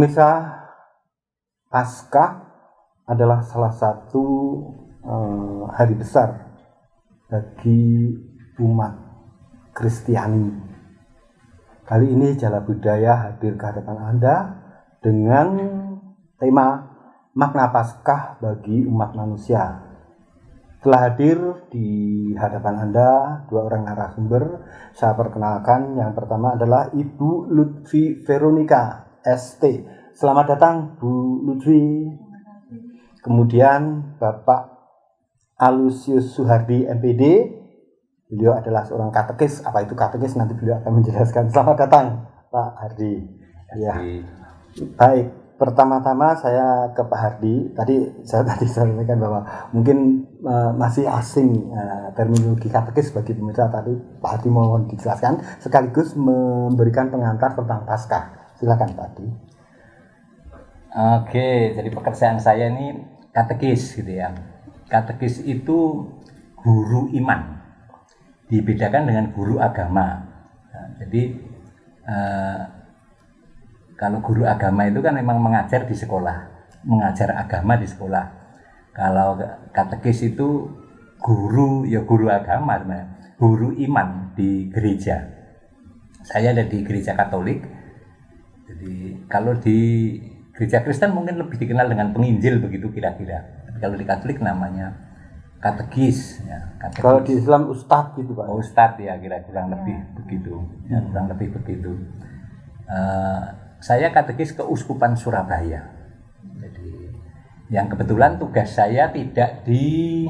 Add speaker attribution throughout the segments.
Speaker 1: Pemirsa, Paskah adalah salah satu hari besar bagi umat Kristiani. Kali ini Jala Budaya hadir ke hadapan Anda dengan tema makna Paskah bagi umat manusia. Telah hadir di hadapan Anda dua orang narasumber. Saya perkenalkan, yang pertama adalah Ibu Lutfi Veronica ST. Selamat datang Bu Lutfi. Kemudian Bapak Alusius Suhardi MPD. Beliau adalah seorang katekis. Apa itu katekis? Nanti beliau akan menjelaskan. Selamat datang Pak Hardi. Ya. Baik. Pertama-tama saya ke Pak Hardi. Tadi saya sampaikan bahwa mungkin masih asing terminologi katekis bagi pemirsa. Tadi Pak Hardi mohon dijelaskan sekaligus memberikan pengantar tentang Paskah. Silakan Pak Hardi.
Speaker 2: Oke, jadi pekerjaan saya ini katekis gitu ya. Katekis itu guru iman. Dibedakan dengan guru agama. Nah, jadi kalau guru agama itu kan memang mengajar di sekolah, mengajar agama di sekolah. Kalau katekis itu guru agama sebenarnya, guru iman di gereja. Saya ada di gereja Katolik. Jadi kalau di gereja Kristen mungkin lebih dikenal dengan penginjil begitu kira-kira. Tapi kalau di Katolik namanya katekis. Ya, katekis.
Speaker 1: Kalau di Islam ustadz gitu Pak.
Speaker 2: Ustadz ya, kurang lebih begitu. Ya, kurang lebih begitu. Saya katekis Keuskupan Surabaya. Jadi yang kebetulan tugas saya tidak di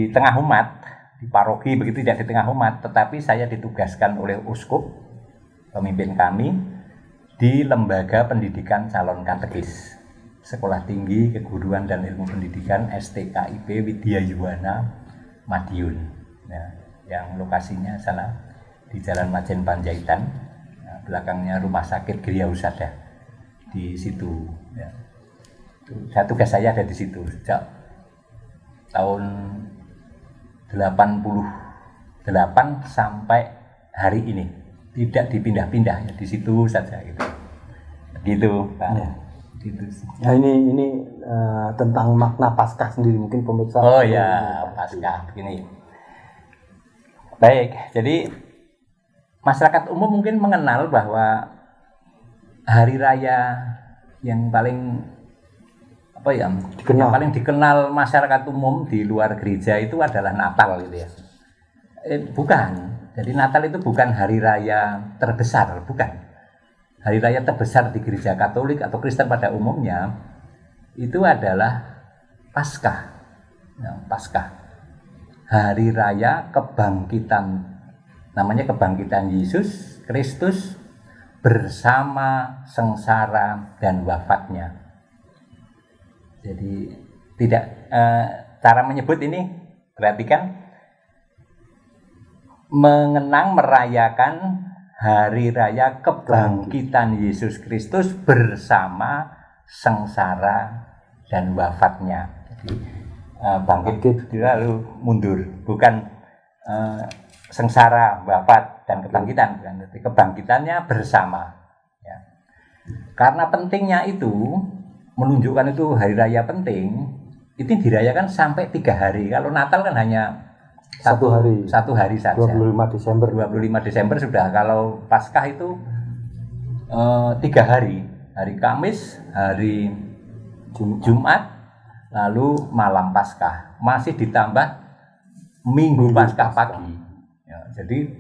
Speaker 2: tengah umat, di paroki begitu, tidak di tengah umat, tetapi saya ditugaskan oleh uskup, pemimpin kami, di Lembaga Pendidikan Calon Katekis Sekolah Tinggi Keguruan dan Ilmu Pendidikan STKIP Widya Yuwana Madiun, ya, yang lokasinya sana di Jalan Majen Panjaitan, ya, belakangnya Rumah Sakit Gria Husada, di situ. Ya. Tugas saya ada di situ sejak tahun 88 sampai hari ini, tidak dipindah-pindah, ya, di situ saja gitu. Begitu Pak.
Speaker 1: Ya. Gitu. Ya, ini tentang makna Paskah sendiri mungkin pemirsa.
Speaker 2: Oh ya, Paskah begini. Baik, jadi masyarakat umum mungkin mengenal bahwa hari raya yang paling paling dikenal masyarakat umum di luar gereja itu adalah Natal gitu ya. Bukan. Jadi Natal itu bukan hari raya terbesar, bukan. Hari raya terbesar di gereja Katolik atau Kristen pada umumnya itu adalah Paskah. Ya, Paskah. Hari raya kebangkitan, namanya kebangkitan Yesus Kristus bersama sengsara dan wafatnya. Jadi tidak cara menyebut ini perhatikan, mengenang merayakan hari raya kebangkitan Yesus Kristus bersama sengsara dan wafatnya. Jadi bangkit lalu mundur, bukan sengsara, wafat, dan kebangkitan. Jadi kebangkitannya bersama. Ya. Karena pentingnya itu, menunjukkan itu hari raya penting, itu dirayakan sampai 3 hari. Kalau Natal kan hanya satu hari saja.
Speaker 1: 25
Speaker 2: Desember sudah. Kalau Paskah itu 3 hari. Hari Kamis, hari Jumat, lalu malam Paskah. Masih ditambah Minggu Paskah pagi. Ya, jadi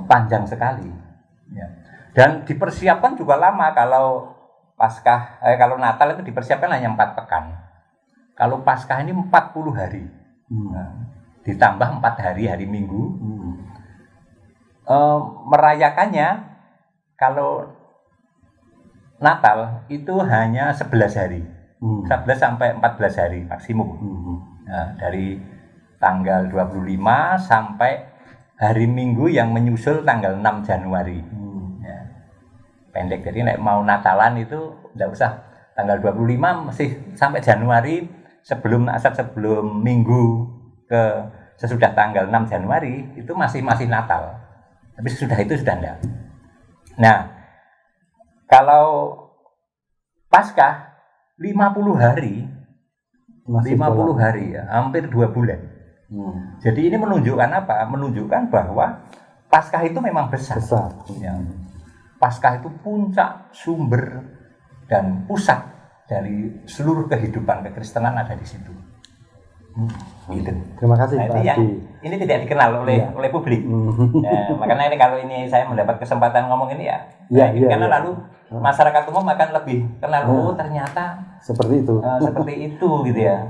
Speaker 2: panjang sekali. Ya. Dan dipersiapkan juga lama. Kalau Paskah, kalau Natal itu dipersiapkan hanya 4 pekan. Kalau Paskah ini 40 hari. Nah, ditambah 4 hari, hari Minggu. Merayakannya kalau Natal itu hanya 11 hari. 11 sampai 14 hari maksimum. Nah, dari tanggal 25 sampai hari Minggu yang menyusul tanggal 6 Januari. Ya. Pendek, jadi mau Natalan itu tidak usah tanggal 25, masih sampai Januari, sebelum Minggu ke sesudah tanggal 6 Januari itu masih Natal. Tapi sudah itu sudah enggak. Nah, kalau Paskah 50 hari,
Speaker 1: Masih
Speaker 2: 50
Speaker 1: jalan.
Speaker 2: hari ya, hampir 2 bulan. Jadi ini menunjukkan apa? Menunjukkan bahwa Paskah itu memang besar. Ya. Paskah itu puncak, sumber, dan pusat dari seluruh kehidupan kekristenan ada di situ. Gitu.
Speaker 1: Terima kasih
Speaker 2: Nah,
Speaker 1: Pak
Speaker 2: itu yang
Speaker 1: Adi.
Speaker 2: ini tidak dikenal oleh publik. Nah, makanya ini kalau ini saya mendapat kesempatan ngomong ini ya, karena lalu masyarakat umum akan lebih kenal, oh ternyata
Speaker 1: seperti itu.
Speaker 2: Seperti itu gitu ya.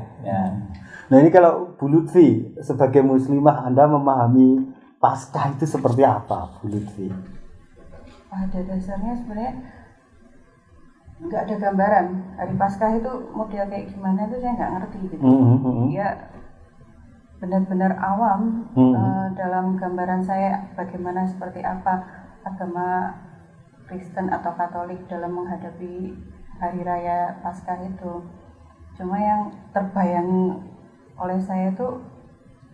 Speaker 1: Nah ini kalau Bu Lutfi sebagai muslimah, Anda memahami Paskah itu seperti apa, Bu Lutfi?
Speaker 3: Pada dasarnya sebenarnya nggak ada gambaran hari Paskah itu model kayak gimana itu saya nggak ngerti gitu. Ya benar-benar awam dalam gambaran saya bagaimana seperti apa agama Kristen atau Katolik dalam menghadapi hari raya Paskah itu. Cuma yang terbayang oleh saya itu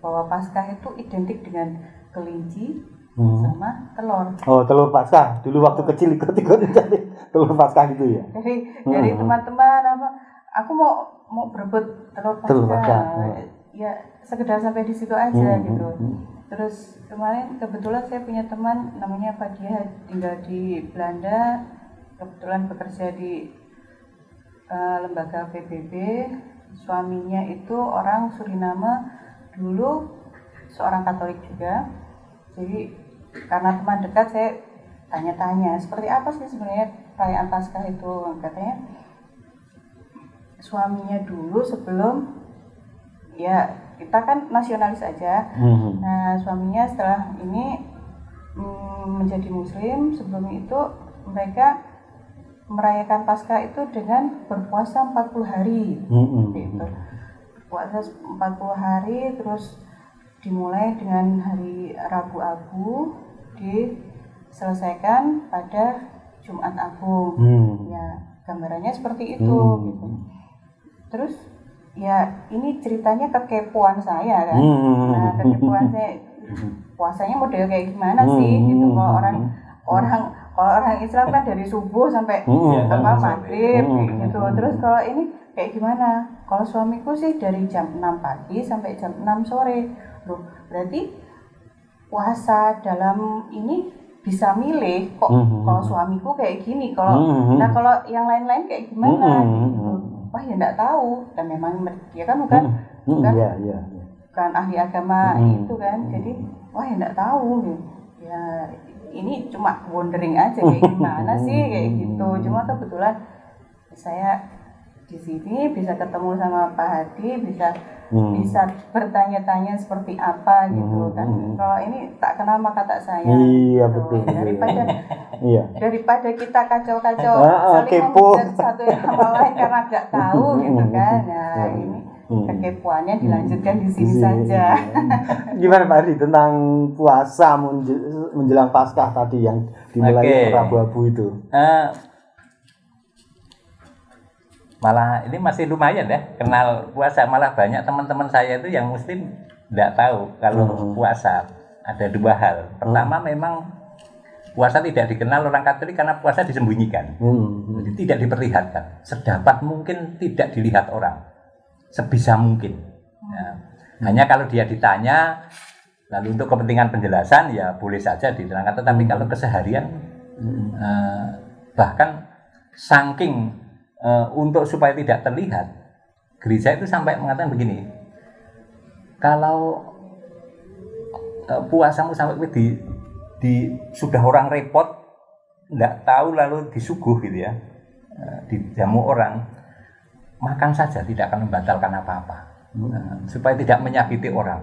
Speaker 3: bahwa Paskah itu identik dengan kelinci sama telur.
Speaker 1: Oh, telur Paskah. Dulu waktu kecil ikut jadi telur Paskah gitu ya.
Speaker 3: Dari teman-teman apa, aku mau berebut telur Paskah. Ya sekedar sampai di situ aja gitu. Terus kemarin kebetulan saya punya teman namanya Pak Dia, tinggal di Belanda, kebetulan bekerja di lembaga PBB. Suaminya itu orang Suriname, dulu seorang Katolik juga. Jadi karena teman dekat saya tanya-tanya seperti apa sih sebenarnya perayaan Paskah itu. Katanya suaminya dulu sebelum, ya kita kan nasionalis aja. Nah suaminya setelah ini menjadi muslim, sebelum itu mereka merayakan Paskah itu dengan berpuasa 40 hari. Gitu. Puasa 40 hari, terus dimulai dengan hari Rabu Abu, diselesaikan pada Jumat Agung. Ya gambarannya seperti itu. Gitu. Terus ya ini ceritanya kekepoan saya kan. Nah kekepoan saya, puasanya model kayak gimana sih gitu. Kalau orang Islam kan dari subuh sampai maghrib gitu. Terus kalau ini kayak gimana? Kalau suamiku sih dari jam 6 pagi sampai jam 6 sore. Loh, berarti puasa dalam ini bisa milih kok. Kalau suamiku kayak gini, nah kalau yang lain-lain kayak gimana gitu. Wah ya enggak tahu, dan memang dia kan bukan ahli agama itu kan, jadi wah ya enggak tahu gitu. Ya ini cuma wondering aja kayak gimana sih kayak gitu. Cuma kebetulan saya di sini bisa ketemu sama Pak Hadi, bisa bertanya-tanya seperti apa gitu kan. Kalau ini tak kenal maka tak sayang.
Speaker 1: Iya
Speaker 3: gitu.
Speaker 1: betul.
Speaker 3: Daripada kita kacau-kacau saling menghujat satu sama lain karena nggak tahu gitu kan. Nah ini kekepoannya dilanjutkan di sini saja.
Speaker 1: Gimana Pak Hadi tentang puasa menjelang Paskah tadi yang dimulai Rabu-Abu itu?
Speaker 2: Malah ini masih lumayan ya kenal puasa. Malah banyak teman-teman saya itu yang muslim tidak tahu kalau puasa ada 2 hal. Pertama memang puasa tidak dikenal orang Katolik karena puasa disembunyikan. Jadi tidak diperlihatkan. Sedapat mungkin tidak dilihat orang, sebisa mungkin ya. Hanya kalau dia ditanya lalu untuk kepentingan penjelasan ya boleh saja diterangkan. Tetapi kalau keseharian bahkan saking untuk supaya tidak terlihat, gereja itu sampai mengatakan begini, kalau puasamu sampai sudah orang repot nggak tahu lalu disuguh gitu ya, dijamu orang, makan saja, tidak akan membatalkan apa-apa, supaya tidak menyakiti orang.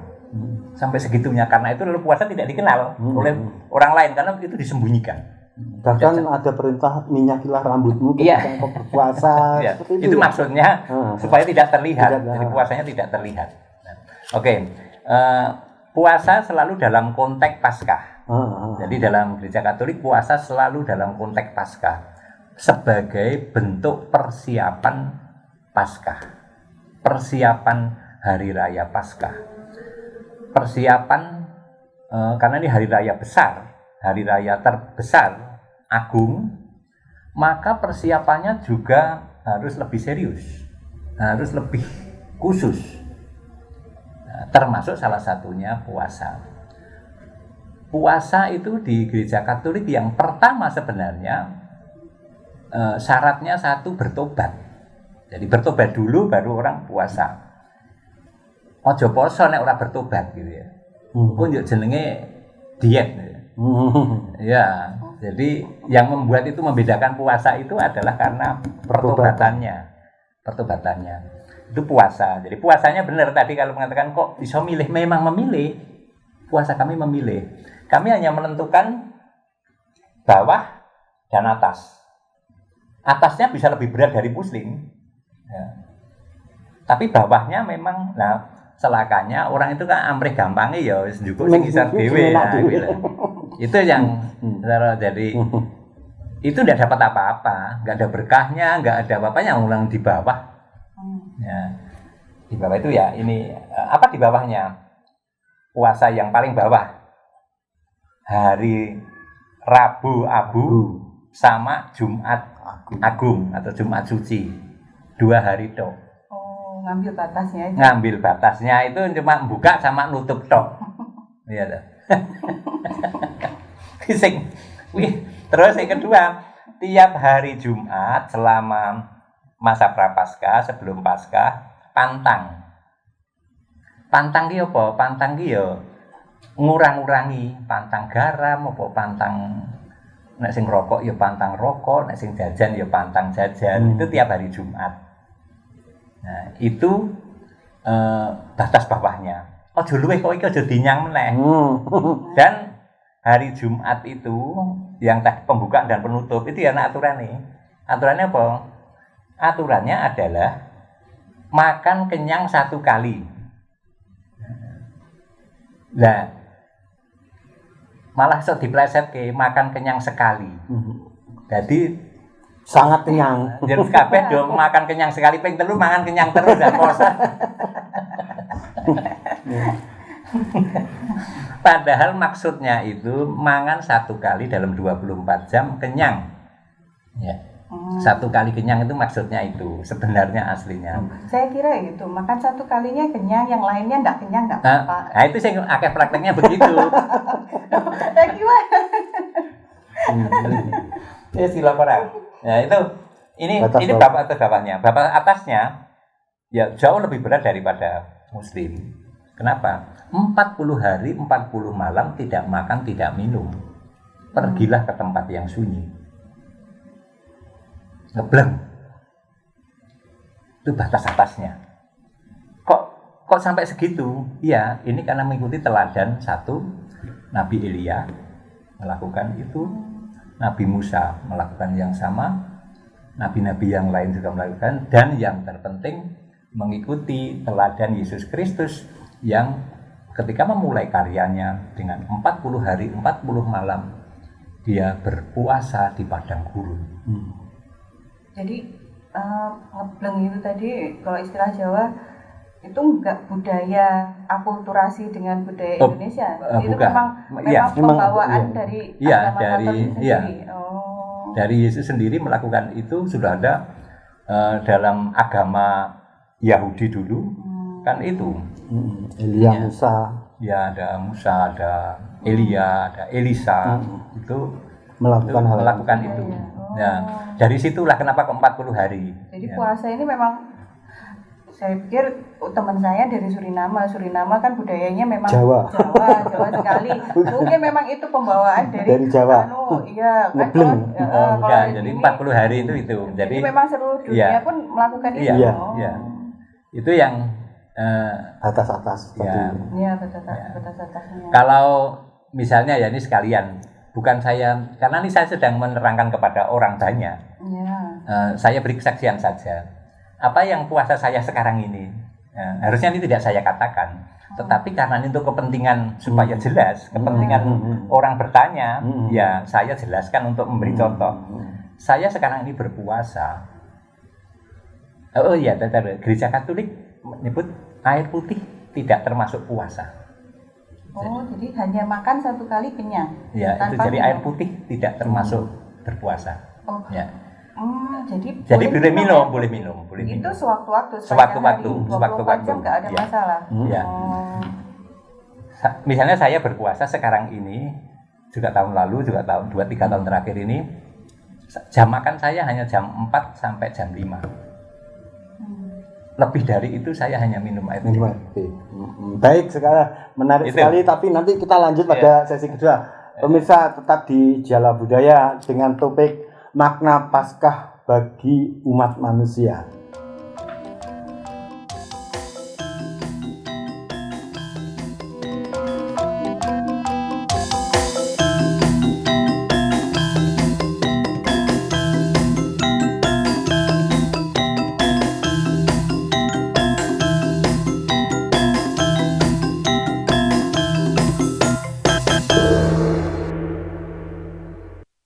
Speaker 2: Sampai segitunya, karena itu lalu puasa tidak dikenal oleh orang lain karena itu disembunyikan.
Speaker 1: Bahkan ada perintah minyakilah rambutmu ketika engkau berpuasa.
Speaker 2: Itu maksudnya supaya tidak terlihat. Jadi puasanya tidak terlihat. Puasa selalu dalam konteks Paskah. Jadi dalam gereja Katolik puasa selalu dalam konteks Paskah sebagai bentuk persiapan Paskah, persiapan hari raya Paskah, persiapan karena ini hari raya besar. hari raya terbesar, agung, maka persiapannya juga harus lebih serius, harus lebih khusus. Nah, termasuk salah satunya puasa. Puasa itu di gereja Katolik yang pertama sebenarnya syaratnya satu bertobat. Jadi bertobat dulu baru orang puasa. Ojo poso nek ora bertobat gitu ya. Kok yo jenenge diet. Ya, jadi yang membuat itu membedakan puasa itu adalah karena pertobatannya. Itu puasa. Jadi puasanya benar tadi kalau mengatakan kok bisa milih, memang memilih. Puasa kami memilih. Kami hanya menentukan bawah dan atas. Atasnya bisa lebih berat dari muslim. Ya. Tapi bawahnya memang, nah celakanya orang itu kan amrih gampangnya ya juga sing isar dhewe. Itu yang jadi itu tidak dapat apa-apa, nggak ada berkahnya, nggak ada apa-apanya ulang di bawah. Ya. Di bawah itu ya ini apa di bawahnya? Puasa yang paling bawah. Hari Rabu Abu sama Jumat Agung atau Jumat Suci. 2 hari tok.
Speaker 3: Ngambil batasnya aja.
Speaker 2: Ngambil batasnya itu cuma buka sama nutup tok. Iya dah. Terus yang kedua, tiap hari Jumat selama masa prapaskah sebelum Paskah pantang. Pantang ki apa? Pantang ki ya ngurang-ngurangi, pantang garam apa pantang nek sing rokok ya pantang rokok, nek sing jajan ya pantang jajan. Itu tiap hari Jumat. Nah, itu batas bawahnya. Aja luwih kok iki aja dinyang meneh. Dan hari Jumat itu yang tadi pembukaan dan penutup itu ya aturannya. Aturannya apa? Aturannya adalah makan kenyang 1 kali. Nah, malah iso diplesetke makan kenyang sekali. Jadi
Speaker 1: sangat kenyang.
Speaker 2: Jadi kabeh dong makan kenyang sekali, ping telu mangan kenyang terus dan puasa. Padahal maksudnya itu mangan 1 kali dalam 24 jam kenyang. Ya. 1 kali kenyang itu maksudnya itu sebenarnya aslinya.
Speaker 3: Saya kira gitu, makan 1 kalinya kenyang, yang lainnya enggak kenyang enggak apa-apa.
Speaker 2: Nah, itu saya akeh prakteknya begitu.
Speaker 3: Nah, gimana?
Speaker 2: Ya sila orang. Nah, itu ini bapak atas bawahnya. Bapak atasnya ya jauh lebih berat daripada muslim. Kenapa? 40 hari 40 malam tidak makan, tidak minum. Pergilah ke tempat yang sunyi. Ngebleng. Itu batas atasnya. Kok sampai segitu? Iya, ini karena mengikuti teladan satu Nabi Elia melakukan itu, Nabi Musa melakukan yang sama, nabi-nabi yang lain juga melakukan, dan yang terpenting mengikuti teladan Yesus Kristus yang ketika memulai karyanya dengan 40 hari 40 malam dia berpuasa di padang gurun.
Speaker 3: Jadi ngebleng itu tadi kalau istilah Jawa itu enggak budaya akulturasi dengan budaya Indonesia. Itu
Speaker 2: bukan.
Speaker 3: memang pembawaan dari agama Katolik sendiri.
Speaker 2: Dari Yesus sendiri melakukan itu sudah ada dalam agama Yahudi dulu. Kan itu
Speaker 1: Elia, Musa.
Speaker 2: Ya, ada Musa, ada Elia, ada Elisa. Itu melakukan itu. Nah, dari situlah kenapa ke 40 hari.
Speaker 3: Jadi puasa ini memang, saya pikir teman saya dari Suriname kan budayanya memang Jawa sekali. Mungkin memang itu pembawaan dari
Speaker 1: Jawa.
Speaker 3: Iya, kan
Speaker 2: jadi 40 hari itu.
Speaker 3: Jadi memang seluruh dunia pun melakukan itu.
Speaker 2: Iya. Itu yang
Speaker 1: atas-atas tadi.
Speaker 3: Iya, batas-atasnya.
Speaker 2: Kalau misalnya ya ini sekalian, bukan saya, karena ini saya sedang menerangkan kepada orang banyak.
Speaker 3: Ya.
Speaker 2: Saya beri kesaksian saja. Apa yang puasa saya sekarang ini, harusnya ini tidak saya katakan. Tetapi karena ini untuk kepentingan supaya jelas, kepentingan orang bertanya, ya saya jelaskan untuk memberi contoh. Saya sekarang ini berpuasa. Oh iya, Gereja Katolik menyebut air putih tidak termasuk puasa.
Speaker 3: Oh, jadi hanya makan satu kali kenyang.
Speaker 2: Ya, itu
Speaker 3: Tanpa
Speaker 2: jadi
Speaker 3: minum.
Speaker 2: air putih tidak termasuk berpuasa.
Speaker 3: Oh.
Speaker 2: Ya.
Speaker 3: Jadi
Speaker 2: boleh minum,
Speaker 3: ya?
Speaker 2: boleh minum.
Speaker 3: Itu sewaktu-waktu.
Speaker 2: Sewaktu-waktu,
Speaker 3: 24 jam nggak ada
Speaker 2: ya.
Speaker 3: masalah.
Speaker 2: Ya. Misalnya saya berpuasa sekarang ini, juga tahun lalu, juga tahun 2-3 tahun terakhir ini, jam makan saya hanya jam 4 sampai jam 5. Lebih dari itu saya hanya minum air putih.
Speaker 1: Baik, sekarang menarik
Speaker 2: Itu.
Speaker 1: sekali, tapi nanti kita lanjut pada sesi kedua. Pemirsa tetap di Jala Budaya dengan topik makna Paskah bagi umat manusia.